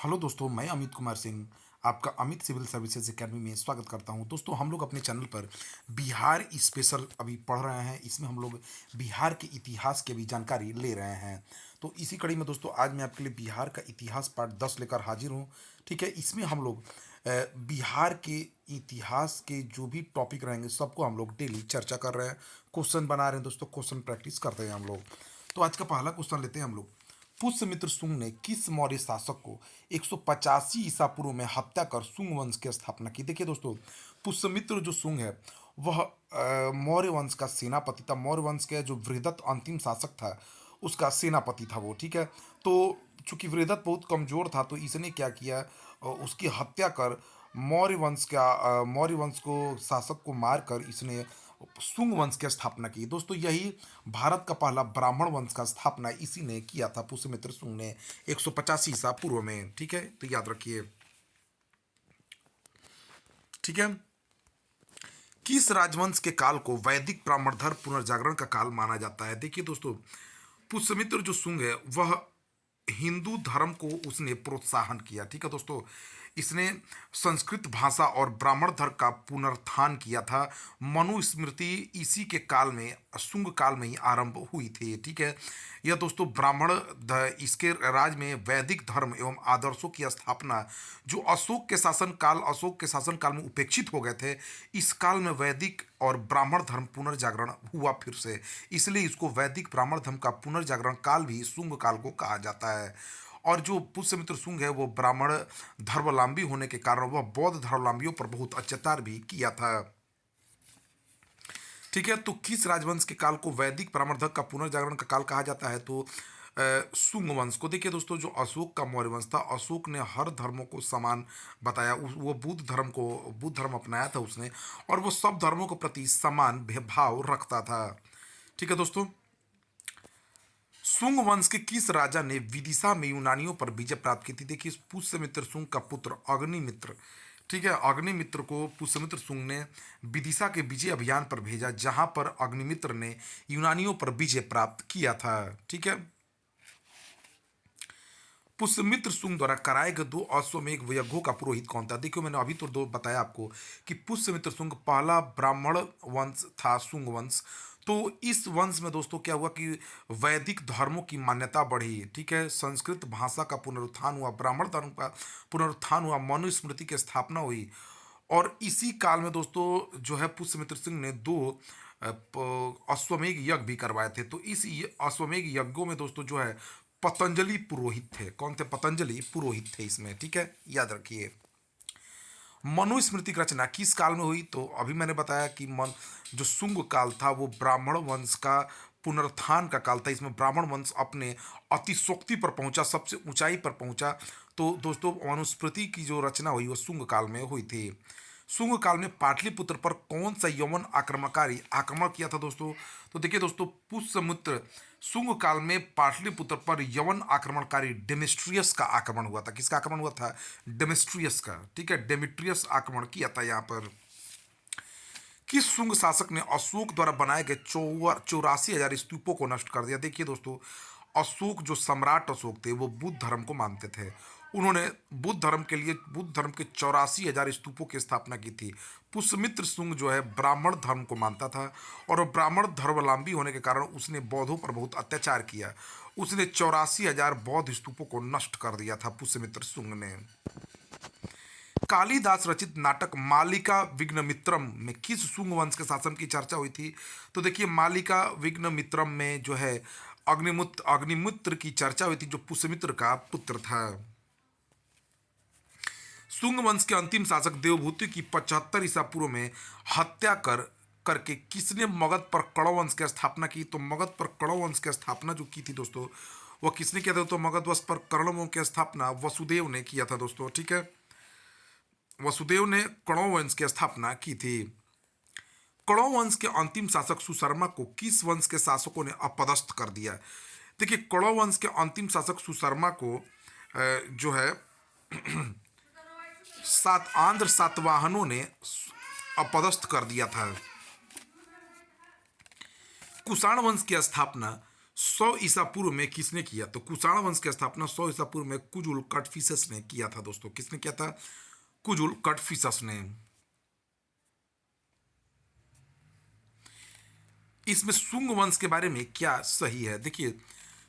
Hello दोस्तों, मैं अमित कुमार सिंह आपका अमित सिविल सर्विसेज एकेडमी में स्वागत करता हूं। दोस्तों, हम लोग अपने चैनल पर बिहार स्पेशल अभी पढ़ रहे हैं। इसमें हम लोग बिहार के इतिहास की भी जानकारी ले रहे हैं। तो इसी कड़ी में दोस्तों आज मैं आपके लिए बिहार का इतिहास पार्ट 10 लेकर हाजिर हूं। ठीक है, इसमें हम लोग बिहार के इतिहास के जो भी टॉपिक रहेंगे सबको हम लोग डेली चर्चा कर रहे हैं, क्वेश्चन बना रहे हैं। दोस्तों, क्वेश्चन प्रैक्टिस करते हैं हम लोग। तो आज का पहला क्वेश्चन लेते हैं हम लोग। पुष्यमित्र शुंग ने किस मौर्य शासक को 185 ईसा पूर्व में हत्या कर शुंग वंश की स्थापना की? देखिए दोस्तों, पुष्यमित्र जो शुंग है वह मौर्य वंश का सेनापति था। मौर्य वंश के जो वृहदत्त अंतिम शासक था उसका सेनापति था वो। ठीक है, तो चूंकि वृहदत्त बहुत कमजोर था तो इसने क्या किया, उसकी हत्या कर मौर्य वंश को शासक को मारकर इसने शुंग वंश की स्थापना की। दोस्तों, यही भारत का पहला ब्राह्मण वंश का स्थापना इसी ने किया था, पुष्यमित्र शुंग ने 185 ईसा पूर्व में। ठीक है, तो याद रखिए। ठीक है, किस राजवंश के काल को वैदिक ब्राह्मण धर्म पुनर्जागरण का काल माना जाता है? देखिए दोस्तों, पुष्यमित्र जो शुंग है वह हिंदू धर्म को उसने प्रोत्साहन किया। ठीक है दोस्तों, इसने संस्कृत भाषा और ब्राह्मण धर्म का पुनरुत्थान किया था। मनुस्मृति इसी के काल में, शुंग काल में ही आरंभ हुई थी। ठीक है, यह दोस्तों इसके राज में वैदिक धर्म एवं आदर्शों की स्थापना जो अशोक के शासन काल में उपेक्षित हो गए थे, इस काल में वैदिक और ब्राह्मण धर्म पुनर्जागरण हुआ फिर से। इसलिए इसको वैदिक ब्राह्मण धर्म का पुनर्जागरण काल भी शुंग काल को कहा जाता है। और जो पुष्यमित्र शुंग है वो ब्राह्मण धर्मावलंबी होने के कारण वह बौद्ध धर्मावलंबियों पर बहुत अत्याचार भी किया था। ठीक है, तो किस राजवंश के काल को वैदिक ब्राह्मण धर्म का पुनर्जागरण का काल कहा जाता है? तो शुंग वंश को। देखिए दोस्तों, जो अशोक का मौर्य वंश था, अशोक ने हर धर्मों को समान बताया। वो बुद्ध धर्म अपनाया था उसने, और वो सब धर्मों के प्रति समान भेदभाव रखता था। ठीक है दोस्तों, शुंग वंश के किस राजा ने विदिशा में यूनानियों पर विजय प्राप्त की थी? देखिए, पुष्यमित्र शुंग का पुत्र अग्निमित्र। ठीक है, अग्निमित्र को पुष्यमित्र शुंग ने विदिशा के विजय अभियान पर भेजा, जहां पर अग्निमित्र ने यूनानियों पर विजय प्राप्त किया था। ठीक है, पुष्यमित्र शुंग द्वारा कराए गए दो अश्वमेध यज्ञों का पुरोहित कौन था? देखियो, मैंने अभी तो दो बताया आपको कि पुष्यमित्र शुंग पहला ब्राह्मण वंश था, शुंग वंश। तो इस वंश में दोस्तों क्या हुआ कि वैदिक धर्मों की मान्यता बढ़ी। ठीक है, संस्कृत भाषा का पुनरुत्थान हुआ, ब्राह्मण धर्म का पुनरुत्थान हुआ, मनुस्मृति की स्थापना हुई। और इसी काल में दोस्तों जो है पुष्यमित्र सिंह ने दो अश्वमेध यज्ञ भी करवाए थे। तो इस अश्वमेध यज्ञों में दोस्तों जो है पतंजलि पुरोहित थे। कौन थे? पतंजलि पुरोहित थे इसमें। ठीक है, याद रखिए। मनुस्मृति की रचना किस काल में हुई? तो अभी मैंने बताया कि जो शुंग काल था वो ब्राह्मण वंश का पुनरुत्थान का काल था। इसमें ब्राह्मण वंश अपने अतिशोक्ति पर पहुंचा, सबसे ऊंचाई पर पहुंचा। तो दोस्तों, मनुस्मृति की जो रचना हुई वो शुंग काल में हुई थी। शुंग काल में पाटलिपुत्र पर कौन सा यवन आक्रमणकारी आक्रमण किया था दोस्तों? तो देखिए दोस्तों, पुष्यमित्र शुंग काल में पाटलिपुत्र पर यवन आक्रमणकारी डेमेस्ट्रियस का आक्रमण हुआ था। किसका आक्रमण हुआ था? डेमेस्ट्रियस का। ठीक है, डेमेट्रियस आक्रमण किया था यहाँ पर। किस शुंग शासक ने अशोक द्वारा बनाए गए 84,000 स्तूपों को नष्ट कर दिया? देखिए दोस्तों, अशोक जो सम्राट अशोक थे वो बुद्ध धर्म को मानते थे। उन्होंने बुद्ध धर्म के 84,000 स्तूपों की स्थापना की थी। पुष्यमित्र शुंग जो है ब्राह्मण धर्म को मानता था, और वो ब्राह्मण धर्मावलंबी होने के कारण उसने बौद्धों पर बहुत अत्याचार किया। उसने 84,000 बौद्ध स्तूपों को नष्ट कर दिया था पुष्यमित्र शुंग ने। कालिदास रचित नाटक मालिका विघ्नमित्रम में किस शुंग वंश के शासन की चर्चा हुई थी? तो देखिए, मालिका विघ्नमित्रम में जो है अग्निमित्र की चर्चा हुई थी, जो पुष्यमित्र का पुत्र था। शुंग वंश के अंतिम शासक देवभूति की 75 ईसा पूर्व में हत्या करके किसने मगध पर कणव वंश की स्थापना की? तो मगध पर कणव वंश की स्थापना जो की थी दोस्तों, वह किसने किया था? तो मगध वंश पर कणव की स्थापना वसुदेव ने किया था दोस्तों। ठीक है, वसुदेव ने कणव वंश की स्थापना की थी। कणव वंश के अंतिम शासक सुशर्मा को किस वंश के शासकों ने अपदस्थ कर दिया? देखिए, कणव वंश के अंतिम शासक सुशर्मा को जो है आंध्र सातवाहनों ने अपदस्थ कर दिया था। कुषाण वंश की स्थापना 100 ईसा पूर्व में किसने किया? तो कुषाण वंश की स्थापना 100 ईसा पूर्व में कुजुल कटफिसस ने किया था दोस्तों। किसने किया था? कुजुल कटफिसस ने। इसमें शुंग वंश के बारे में क्या सही है? देखिए,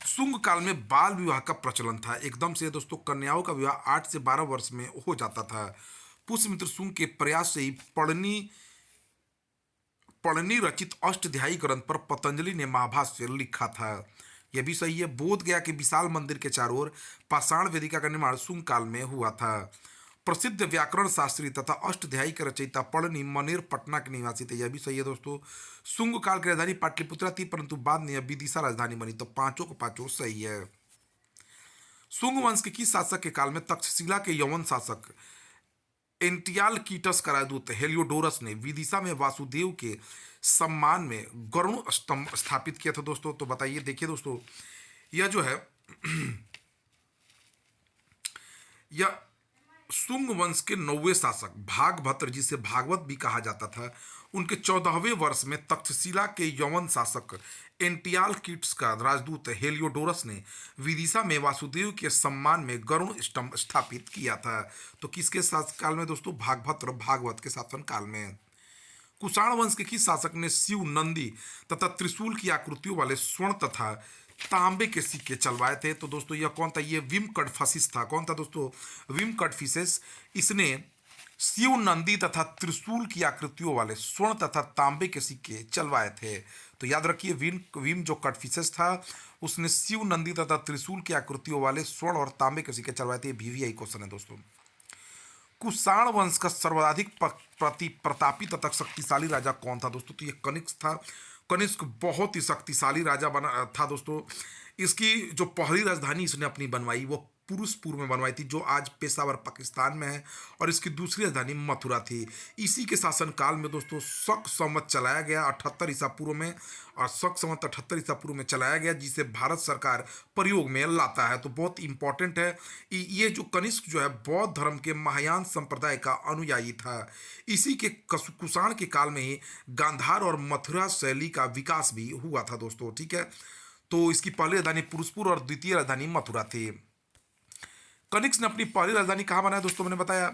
शुंग काल में बाल विवाह का प्रचलन था। एकदम से दोस्तों कन्याओं का विवाह 8 से 12 वर्ष में हो जाता था। पुष्यमित्र शुंग के प्रयास से ही पढ़नी रचित अष्टध्यायी ग्रंथ पर पतंजलि ने महाभाष्य लिखा था। यह भी सही है। बोध गया के विशाल मंदिर के चारों ओर पाषाण वेदिका का निर्माण शुंग काल में हुआ था। प्रसिद्ध व्याकरण शास्त्री तथा अष्टध्यायी के रचयिता पढ़नी मनेर पटना के निवासी थे। यह भी सही है दोस्तों। शुंग काल की राजधानी पाटलिपुत्रा थी, परंतु बाद में यह विदिशा राजधानी बनी। तो पांचों को पांचों सही है। शुंग वंश के किस शासक के काल में तक्षशिला के यवन शासक एंटियाल कीटस का राजदूत हेलियोडोरस ने विदिशा में वासुदेव के सम्मान में गरुण स्तंभ स्थापित किया था दोस्तों? तो बताइए, देखिए दोस्तों, यह जो है यह शुंग वंश के 9वें शासक भागभद्र, जिसे भागवत भी कहा जाता था, उनके 14वें वर्ष में तक्षशिला के यवन शासक एंटियाल कीट्स का राजदूत हेलियोडोरस ने विदिशा में वासुदेव के सम्मान में गरुण स्तंभ स्थापित किया था। तो किसके शासनकाल में दोस्तों? भागभद्र भागवत के शासनकाल में। कुषाण वंश के किस शासक ने शिव नंदी तथा त्रिशूल की आकृतियों वाले स्वर्ण तथा तांबे के सिक्के चलवाए थे? तो दोस्तों यह कौन था? ये विम कडफिसिस था। कौन था दोस्तों? विम कडफिसिस। इसने शिव नंदी तथा त्रिशूल की आकृतियों वाले स्वर्ण तथा तांबे के सिक्के चलवाए थे। तो याद रखिए, विम जो कडफिसिस था उसने शिव नंदी तथा त्रिशूल की आकृतियों वाले स्वर्ण और तांबे के सिक्के चलवाए थे। VVI क्वेश्चन है दोस्तों। कुषाण वंश का सर्वाधिक प्रतापी तथा शक्तिशाली राजा कौन था दोस्तों? तो ये कनिष्क था। कनिष्क बहुत ही शक्तिशाली राजा बना था दोस्तों। इसकी जो पहली राजधानी इसने अपनी बनवाई वो पुरुषपुर में बनवाई थी, जो आज पेशावर पाकिस्तान में है, और इसकी दूसरी राजधानी मथुरा थी। इसी के शासनकाल में दोस्तों शक संवत चलाया गया 78 ईसा पूर्व में, और शक संवत 78 ईसा पूर्व में चलाया गया, जिसे भारत सरकार प्रयोग में लाता है। तो बहुत इंपॉर्टेंट है। ये जो कनिष्क जो है बौद्ध धर्म के महायान संप्रदाय का अनुयायी था। इसी के कुषाण के काल में ही गांधार और मथुरा शैली का विकास भी हुआ था दोस्तों। ठीक है, तो इसकी पहली राजधानी पुरुषपुर और द्वितीय राजधानी मथुरा थी। कनिष्क ने अपनी पहली राजधानी कहाँ बनाया दोस्तों? मैंने बताया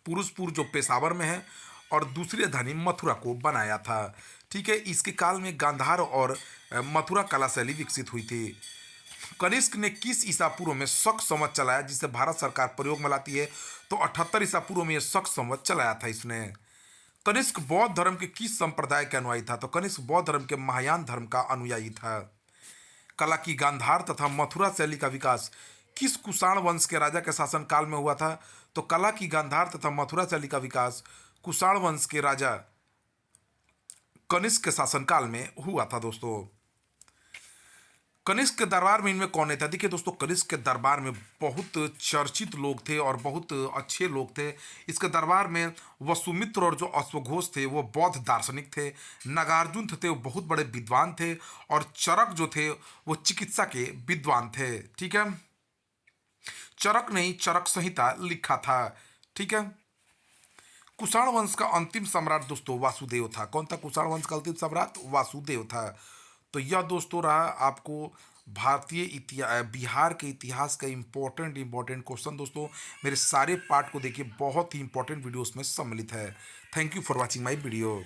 पुरुषपुर जो पेशावर में है, और दूसरी राजधानी मथुरा को बनाया था। ठीक है, इसके काल में गांधार और मथुरा कला शैली विकसित हुई थी। कनिष्क ने किस ईसा पूर्व में शक संवत चलाया, जिसे भारत सरकार प्रयोग में लाती है? तो 78 ईसा पूर्व में यह शक संवत चलाया था इसने। कनिष्क बौद्ध धर्म के किस संप्रदाय के अनुयायी था? तो कनिष्क बौद्ध धर्म के महायान धर्म का अनुयायी था। कला की गांधार तथा मथुरा शैली का विकास किस कुषाण वंश के राजा के शासन काल में हुआ था? तो कला की गांधार तथा मथुरा शैली का विकास कुषाण वंश के राजा कनिष्क के शासनकाल में हुआ था दोस्तों। कनिष्क के दरबार में इनमें कौन था? देखिए दोस्तों, कनिष्क के दरबार में बहुत चर्चित लोग थे और बहुत अच्छे लोग थे। इसके दरबार में वसुमित्र और जो अश्वघोष थे वो बौद्ध दार्शनिक थे। नागार्जुन थे वो बहुत बड़े विद्वान थे, और चरक जो थे वो चिकित्सा के विद्वान थे। ठीक है, चरक ने ही चरक संहिता लिखा था। ठीक है, कुषाण वंश का अंतिम सम्राट दोस्तों वासुदेव था। कौन था कुषाण वंश का अंतिम सम्राट? वासुदेव था। तो यह दोस्तों रहा आपको भारतीय इतिहास, बिहार के इतिहास का इंपॉर्टेंट क्वेश्चन दोस्तों। मेरे सारे पार्ट को देखिए, बहुत ही इंपॉर्टेंट वीडियो उसमें सम्मिलित है। Thank you for watching my video.